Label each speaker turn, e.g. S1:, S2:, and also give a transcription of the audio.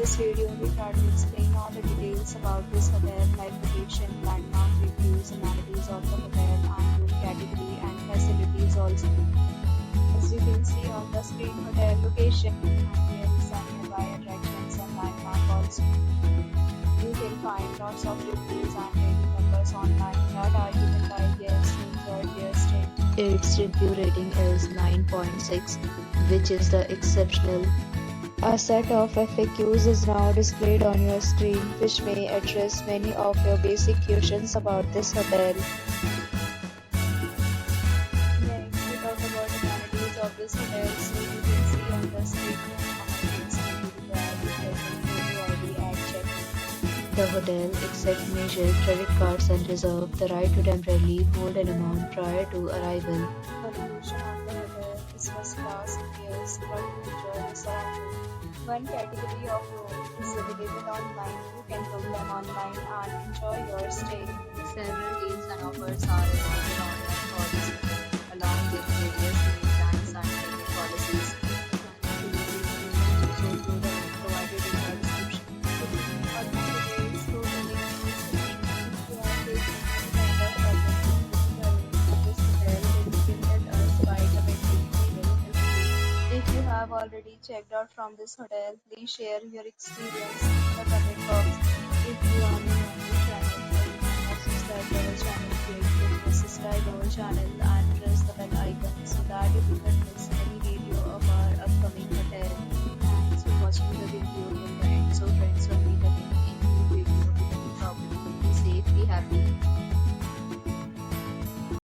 S1: this video, we try to explain all the details about this hotel, like location, landmark reviews, amenities of the hotel, and room category and facilities also. As you can see on the screen, hotel location, and there is some nearby attractions and landmark also. You can find lots of reviews and rating numbers online that are given by guests who enjoyed their stay.
S2: Its review rating is 9.6, which is the exceptional. A set of FAQs is now displayed on your screen, which may address many of your basic questions about this hotel.
S1: Next, we talk about the amenities of this hotel. So you can see on the screen amenities already at check-in.
S2: The hotel accepts major credit cards and reserves the right to temporarily hold an amount prior to arrival.
S1: Accommodation of the hotel is first class appears but to enjoy the surroundings. One category of room is available online. You can book them online and enjoy your stay. Several deals and offers are available online for this hotel, along with various meal plans and payment policies. Also include the link provided in the description. For more details, go to the link in the description. If you are facing any kind of problem booking the room for this hotel, then you can let us by commenting. We will help you. If you have already checked out from this hotel, please share your experience in the comment box. If you are new on this channel or you have not subscribed to our channel yet, then please subscribe our channel and press the bell icon so that you do not miss any video of our upcoming